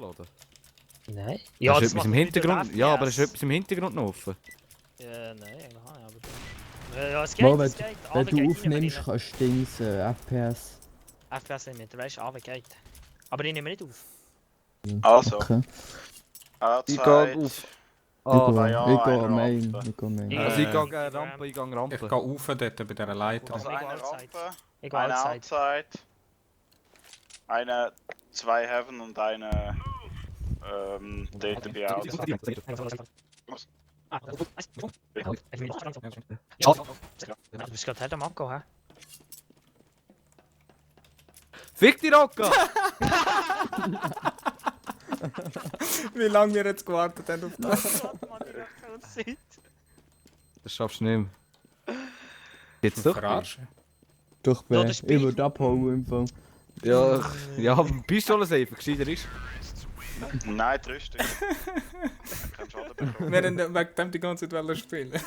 aufladen? Nein. Ja, Ja, ist etwas im Hintergrund. Ja, aber ist es etwas im Hintergrund noch offen? Ja, nein, eigentlich auch nicht, aber... Ja, es geht, Mal, es geht. wenn AW du geht aufnimmst, rein, kannst du Dings FPS. FPS nicht mit, weißt du, AW geht. Aber ich nehme nicht auf. Also. Okay. Ich Outside. gehe auf. Ich gehe eine Main. Rampe. Ich gehe Main. Ja. Also ich gehe Rampe, ich gehe Rampe. Ich gehe rauf dort bei dieser Leiter. Also Ich gehe eine outside. Rampe, Ich gehe eine outside. outside, zwei Heaven und eine DTB outside. Du bist gerade am Akku, hä? Fick die Rocca! Wie lange wir jetzt gewartet haben auf das? Das schaffst du nicht mehr. Geht's doch? Verarschen. Durch B. Ja, das Ich Spiel- würde abhauen im Fall. Ja, ja, Pistole safe, gescheiter ist. Nein, die Rüstung. Kein Schaden bekommen. Wir haben wegen dem die ganze Zeit wollen spielen.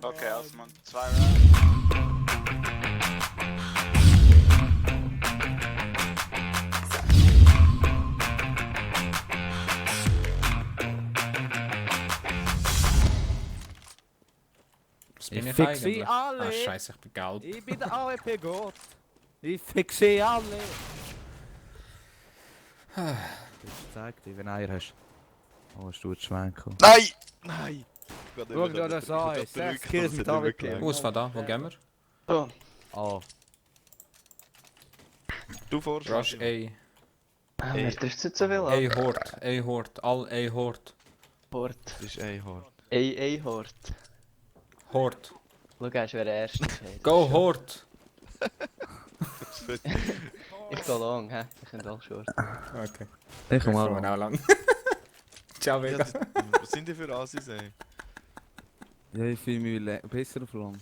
Okay, also man, zwei Rampen. Was bin Ich ich fick eigentlich? sie alle. Ah, scheiße, ich bin gelb. Ich bin der AWP Gott. Ich fick sie alle. Ich zeig dir, wenn du Eier hast. Oh, hast du schwenken. Nein! Nein! Schau dir das an, 6 Kills mit AWP. Wo ist von da? Wo gehen wir? Ah, Du vorst. Rush A. Wer trifft jetzt so viel A an? Hort. A Hort. All A Hort. Hort. Das ist A-Hort. Hort. Hort. Schau, er ist wer der Erste. Go Hort! Ich gehe lang, hä? Ich bin all short. Okay. ich komm Kommen mal. auch lang. Ciao, Vega. Was sind die für Assis, ey? Ja, ich fühle mich besser auf lang.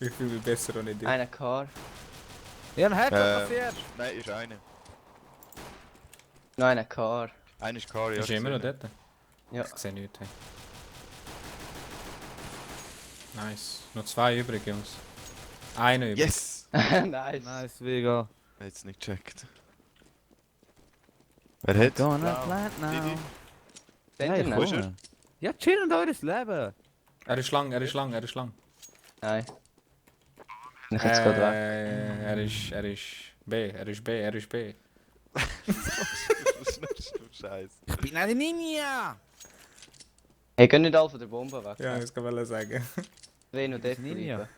Ich fühle mich besser und nicht dich. Einer Car. Ja, ein Headshot Äh. passiert. Nein, ist eine. Noch einer Car. Einer ist Kari. Ist immer noch dort? Ja. Ich sehe nichts. Hey. Nice. Noch zwei übrig, Jungs. Einer übrig. Yes! Nice. Nice, Vega. Jetzt nicht gecheckt. Wer hat? Gonna Wow. plant now. Didi. Den Ja, ja, Wo ist nein. er? Ja, chillen eures Leben. Er ist lang, er ist lang, er ist lang. Nein. Bin ich jetzt gerade weg. Er ist B, er ist B, er ist B. Scheiße. Ich bin eine Ninja. Hey, geh nicht alle von der Bombe weg. Ja, das kann ich sagen. Wen noch dort Ninja. bleiben.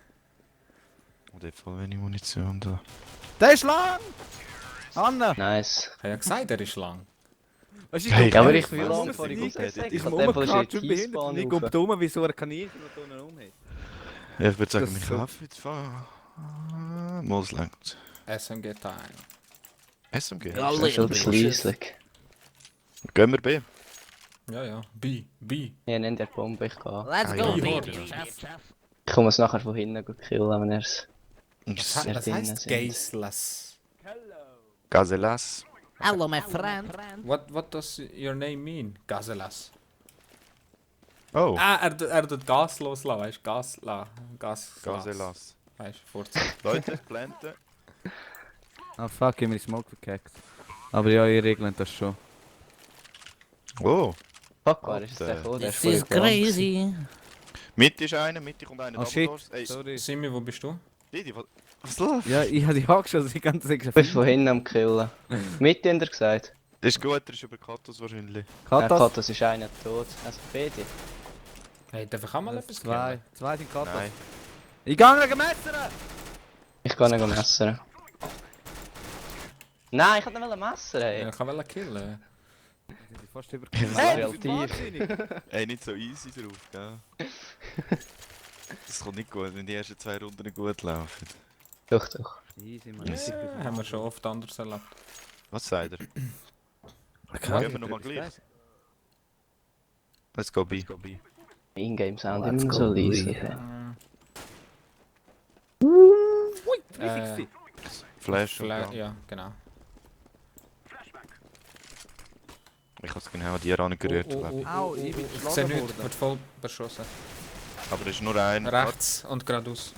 Und ich voll wenig Munition da. Der ist lang. Anna. Nice. Ich habe ja gesagt, er ist lang. Was Hey, Ja, aber Ja, ich will was lang ist vor die das? Gruppe gesagt. Ich Ich habe hab den umgekehrt, schon schon behindert. Und ich gehe dumm, wie so ein Kaninchen, das unten rumhat. Ja, ich würde sagen, Das ich so- kaufe jetzt fahren. Muss langt. SMG Time. SMG? Ja, Das ist schon schliesslich. Gehen wir B. Ja, ja. B, B. Ja, nennt der Bombe, ich gehe. Let's Ah, go, ja. baby. Ich komme es nachher von hinten gut killen, wenn er es... Was Ja, heißt drinnen sind. gazeless? Gazelas. Hello, my friend. What does your name mean? Gazeless. Oh, Ah, er tut Gas loslassen, weißt du? Gas. Gazelas. Weißt du, Vorzeit. Leute, Planten. Ah, fuck, ich hab mir die Smoke verkackt. Aber ja, ihr regelt das schon. Oh, Fuck, wer ist es Alter. der gekommen? Der This voll is blank. crazy. Mitte ist einer, Mitte kommt einer. Oh Double shit, Doors. Ey, sorry. Simi, wo bist du? Didi, was läuft? Ja, ich hab die angeschossen, ich kann das Du bist von hinten am killen. Mitte hat er gesagt. Das ist gut, er ist über Katos wahrscheinlich. Katas? Katas ist einer tot. Also beide. Hey, darf ich auch mal etwas Zwei. killen? Zwei sind Katas. Nein. Ich gehe gegen Messer! Ich kann nicht messern. Nein, ich wollte nicht messen, Ja, ey. ich kann wel killen. Ich bin fast über. Hey, du bist wahnsinnig. Ey, nicht so easy drauf, gell? Das kommt nicht gut, wenn die ersten zwei Runden nicht gut laufen. Doch, doch. Easy, man. Ja, haben wir schon oft anders erlebt. Was sagt er? Okay. Gehen wir nochmal gleich. Let's go B. Ingame Sound Let's immer go, so leise. Lee. Ui! Wie fix die? Flash. und Fla Gun. ja, genau. Ich habe es genau an dir angerührt, glaub ich. Au, ich bin Ich sehe geschlagen nichts, worden. wird voll beschossen. Aber es ist nur einer. Rechts und geradeaus.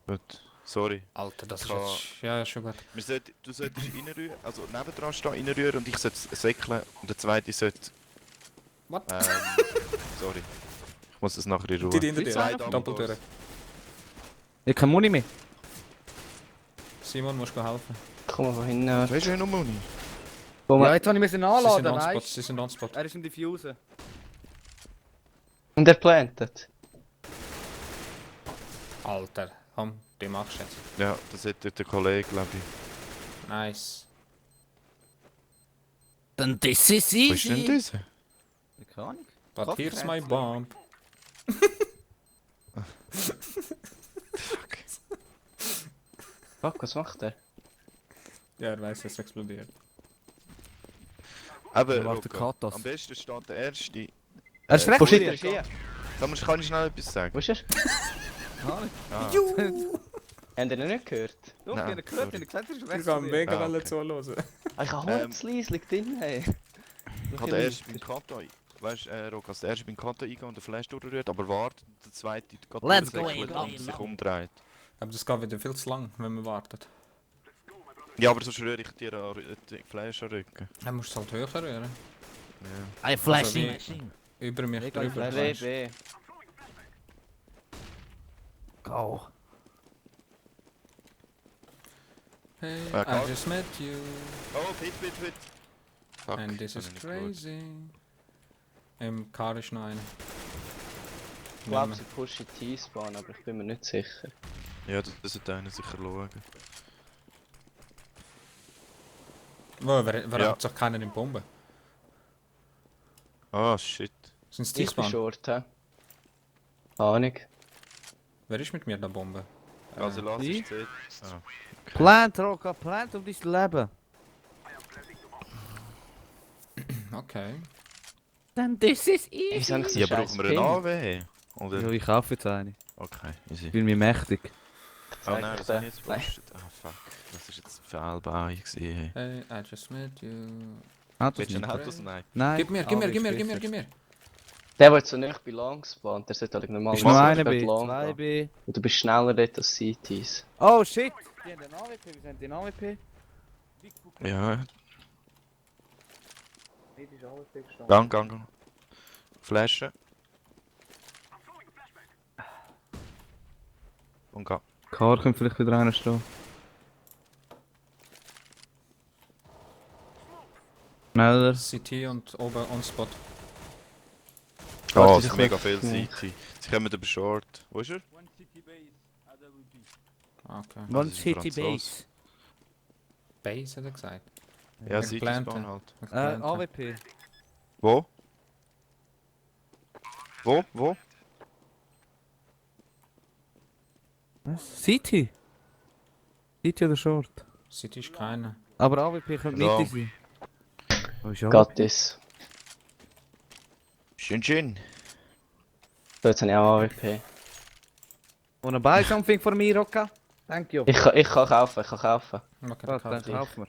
Gut. Sorry. Alter, das ist Kann- jetzt... Ja, schon gut. Du solltest reinrühren, also nebendran stehen, reinrühren und ich sollte säckeln und der zweite sollte... What? Sorry. Ich muss das nachher in Ruhe. Die hinter dir. Zwei Doppeltüren. Ich kann Muni mehr. Simon, musst du helfen. Komm mal von hinten. Weißt du, noch Muni? Komm Ja, mal. jetzt habe ich müssen Sie sind anladen, on spot, weißt sie sind on spot. du? Er ist im Diffuser. Und er plantet. Alter, komm, die machst du jetzt. Ja, das hätte der Kollege, glaube ich. Nice. Dann das ist Wo ist denn dieser? Keine Ahnung. But here's my bomb. Fuck, was macht er? Ja, er weiß, es explodiert. Aber, Er macht den Luca, Katas. am besten steht der erste. Er ist recht Wo steht gut. er? Ist hier? Kann ich schnell etwas sagen? Wo ist er? Ah, Habt ihr ihn nicht gehört? Doch, ich Nein, habe gehört, sorry. ich habe gesagt, er ist Ich recht kann gut. mega Ah, okay. zuhören. Ah, ich habe Holzlies liegt drin, hey. ich habe den ersten beim Kata... Weißt du, Rock, als der erste beim Kata eingeht und den Flash durchrührt, aber wartet, der zweite geht Let's durchsäckelt go, und sich umdreht. Aber das geht wieder viel zu lang, wenn man wartet. Ja, aber sonst rühre ich dir den Flash an den Rücken. Dann musst du es halt höher rühren. Ja. I flashing. Also Über mich Mega drüber. Flash. weißt du. B. Go. Hey, Ja, I klar. just met you. Oh, Pit. Fuck. And this hab is ich nicht geschaut. crazy. Im Car ist noch einer. Ich glaube, sie pushen T-Spawn, aber ich bin mir nicht sicher. Ja, das sollte einer sicher schauen. Wo, wer Ja. hat sich keiner in Bomben? Ah, shit. Sind es Ich bin T-Spawn? short, hä? Ahnung. Wer ist mit mir da Bombe? Also lass ich? es sehen. Ah. Plant, Roka, plant um dein Leben. Okay. Dann das ist Hey, wieso habe ich so Ja, scheiß brauchen wir einen Ping? AW? Oder? Ja, ich kaufe jetzt eine. Okay, easy. Ich bin mir mächtig. Oh nein, ich das habe ich den. jetzt Nein. gepostet. Ah fuck, das ist jetzt fehlbar gewesen. Hey, I just met you. Autos Willst du nicht. ein Auto snipen? Nein. Gib mir. Der, der jetzt so nicht bei Long spawnt, der sollte halt normal Ist noch einer bei B, Long 2 gehen. B. Und du bist schneller dort als CTs. Oh shit! Die haben den AWP, wir sind den AWP. Ja, gang. Flashen. Und geh. Car könnte vielleicht wieder einer stehen. Schneller. CT und oben on spot. Oh, Warte, es ich sind mega will- viele CT. Sie kommen über Short. Wo ist er? Okay. One ist ein City Franzose. Base hat er gesagt. Ja, Ich CT plante. Spawn halt. AWP. Wo? Wo? Was? City? City oder Short? CT ist keiner. Aber AWP könnte Ja. Mitte sein. Oh, ist Gattis. Schön. So, jetzt habe ich auch AWP. Wanna buy something for me, Roka? Thank you. Ich kann kaufen. Okay, Gut, dann dann kaufen. kaufen wir.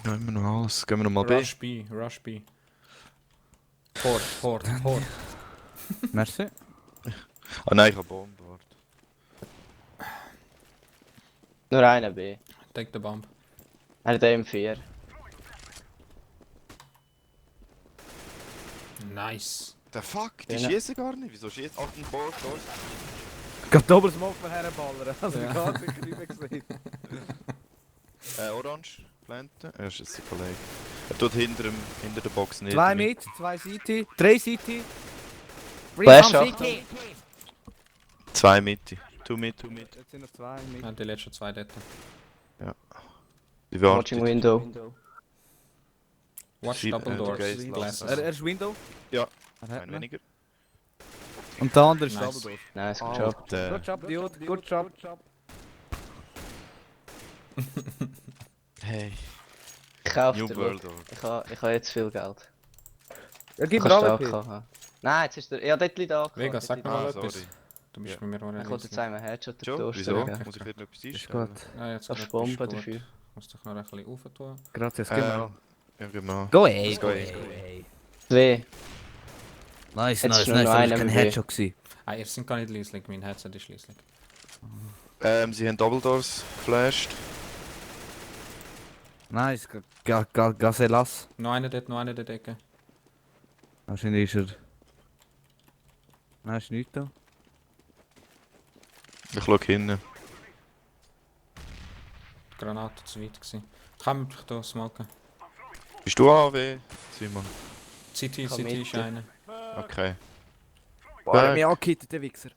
Ja, immer noch alles. Gehen wir noch mal B. Rush B. Port. Merci. Ah nein, ich habe Bombe. Warte. Nur einer B. Take the bomb. Er hat M4. Nice. Der fuck, die Ja. schießen gar nicht. Wieso schießt 8 ein Board los? Geht oben Smoke von herballern. Also ich habe sicher nicht mehr gesehen. Orange. Planten. Er ist jetzt ein Kollege. Er tut hinter der Box nicht. 2 mit, 2 City, 3 City. Flash Some Achtung. City. 2 Mitte. 2 mit. Jetzt sind noch 2 mit. Ja, die letzten zwei dort. Die Watching wartet. Window. Watch Sie- double der doors. Geist Glasses. Er ist Window. Ja. Er hat Ein ihn. weniger. Und der andere ist Nice. Double Door. Nice, good job. Alter. Good job, Dude. Good job. Hey. Ich kaufe New dir. World Look. Order. Ich habe jetzt viel Geld. Ja, gib mir Kannst du AWP. auch haben. Nein, jetzt ist der... Ja, dort liegt AK. Vega, dort sag liegt mir mal AK. etwas. sorry. Du bist Ja. bei mir auch Ich wollte jetzt einmal Headshot Schon? dafür Wieso? stellen. Muss ich wieder noch etwas Ist einstellen? gut. Ja, jetzt Das gerade Bombe bist du gut. dafür. Muss dich noch ein bisschen aufentun. Gracias, gib mir an. Ja, gib mal. Go away, Let's go go. away. 2. Nice, Jetzt nice, ist nur nice. noch Das einer war kein im Headshot gewesen. Ah, ihr sind gar nicht leislich, mein Headset ist leislich. Sie haben Double Doors geflasht. Nice, Gaselas. Noch einer dort, Ecke. Wahrscheinlich ist er... Nein, ist nichts da. Ich schau hinten. Die Granate zu weit gewesen. Kann mich hier smoken. Bist du AW, Simon? CT Kann mit ist dir. einer. Okay. Boah, er hat mich angehittet, der Wichser.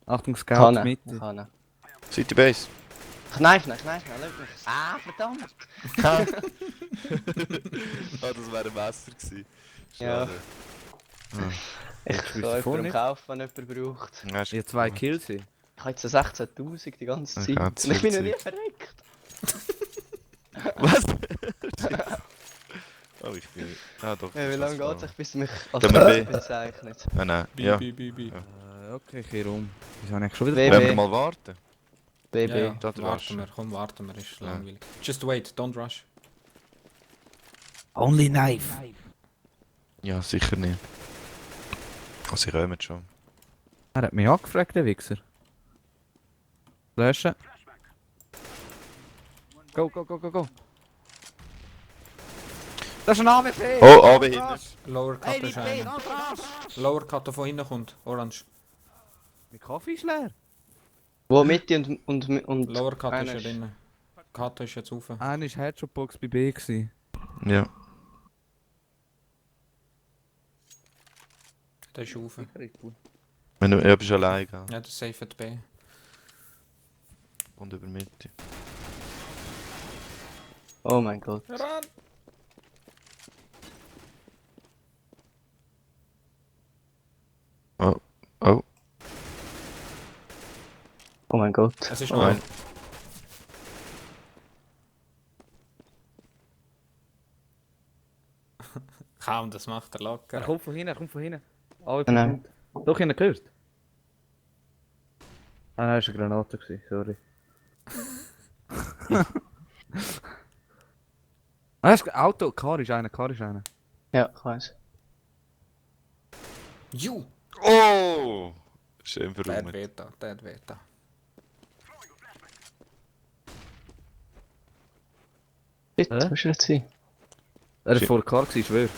Achtung, Scout Kann er. mit. Kann er. City Base. Kneif, lass mich. Ah, verdammt! Ah, das wäre ein Messer gewesen. Ja. Schade. Ich Hast du kann davon jemanden nicht? kaufen, wenn jemand braucht. Ja, ist Ich habe 2 gut. Kills. Ich habe jetzt so 16.000 die ganze Zeit. Ja, Und ich bin noch viel nie Zeit. verreckt. Was? Oh, ich bin... Ah, doch. Ja, wie lange geht es, bis mich als Gehen wir Profi B. bezeichnet? Nein, nein. B, Ja. B, B, B. Ja. Okay, ich gehe rum. Wieso habe ich schon wieder... B. Wollen wir mal warten? BB. Ja, ja. Da draussen. Warten wir, ist Ja. langweilig. Just wait, don't rush. Only knife. Ja, sicher nicht. Oh, sie kommen schon. Er hat mich angefragt, der Wichser. Löschen. Go, go, go, go, go. Das ist ein AWP! Oh, AW hinten. Lower Cut ist einer. Lower Cut, der von hinten kommt. Orange. Mein Kaffee ist leer. Wo Mitte und Lower Cut ist einer ja ist- drin. Cut ist jetzt rauf. Einer war Headshot-Box bei B. gewesen. Ja. Der ist rauf. Wenn du bist allein, gell? Ja, der safe at B. Und über Mitte. Oh mein Gott. Ran! Oh. Oh. Oh mein Gott. Es ist Oh noch. nein. Kaum, das macht er Er locker. kommt von hinten, er kommt von hinten. Oh, Nein. Doch, ich habe ihn gehört. Ah, nein, das war eine Granate, gewesen, sorry. Ah, das ist ein Auto, Car ist einer, Car ist einer. Ja, ich weiß. Ju! Oh! Schön Der hat verräumt. Veta, der hat Veta. Bitte, Hä? was ist jetzt sein? Er Shit. war vor der Car, gewesen, ich schwör.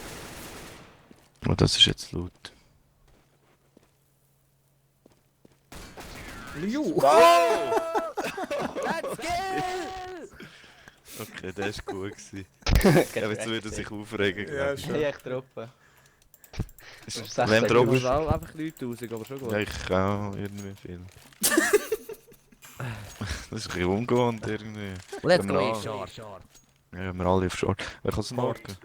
Oh, das ist jetzt laut. Ju! Let's go! Okay, der ist gut gewesen. Ja, jetzt würde er sich aufregen. Ja, glaub ich. schon. Hey, ich droppe. Ist- Das ist Wem 16 Ich droppst muss du? auch einfach Leute raus, aber schon gut. Ja, ich auch irgendwie viel. Das ist ein bisschen ungewohnt irgendwie. Let's go, go, Short. Short. Ja, wir alle auf Short. Wer kann es Short. marken?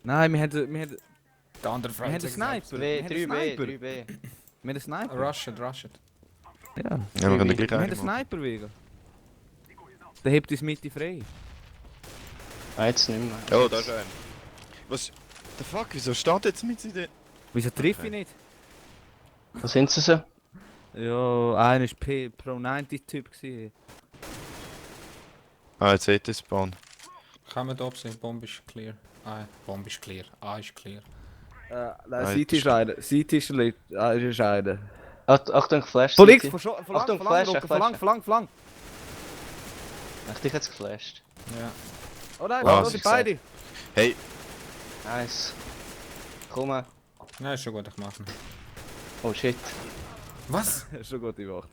Nein, wir haben Der andere wir haben einen Freund Sniper. B, Wir haben einen 3B, Sniper. 3B. Wir haben einen Sniper. Rush it, rush it. Ja. Ja, wir können gleich Wir haben einen einen machen. Sniper wegen. Der hebt uns Mitte frei. Ah, jetzt nicht mehr. Oh, da ist einer. Was? The fuck, wieso steht jetzt mit in der... Wieso triff Okay. ich nicht? Wo sind sie so? Ja, einer war Pro 90 Typ. gewesen. Ah, jetzt seht ihr Spawn. Kann man da oben sehen, Bomb ist clear. Ah, Bomb ist clear. A ist clear. Nein, Nein, CT ist einer. CT ist einer. Achtung, Flash. Von links, City. von Achtung, lang, Flash, Rücken, Flash. von lang. Ich hab dich jetzt geflasht. Ja. Oh nein, Ah, da sie sind beide. Hey, Nice. Komm mal. Nein, ist schon gut, ich mach ihn. Oh shit. Was? Schon gut gemacht.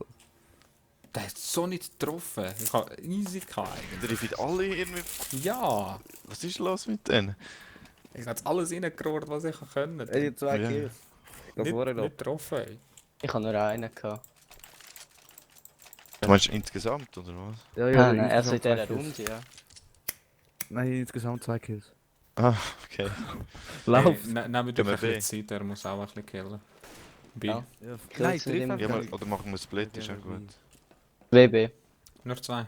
Der hat so nicht getroffen. Ich hab easy gehabt eigentlich. der treffen alle irgendwie... Ja! Was ist los mit denen? Ich hab jetzt alles reingerührt, was ich können. Er hat 2 Ja. Kills. Ich geh vorher noch. Nicht getroffen, ey. Ich hab nur einen gehabt. Du meinst insgesamt, oder was? Ja, Ah, nein, also in insgesamt zwei dieser Kills. Runde, ja. Nein, insgesamt 2 Kills. Ah, okay. Lauf! Hey, nehmen wir Gehen wir doch ein B. bisschen Zeit, er muss auch ein bisschen killen. B. Ja. Ja, Kills nicht triff immer. einfach Ja, nicht. oder machen wir Split, ist ja gut. WB. Nur 2.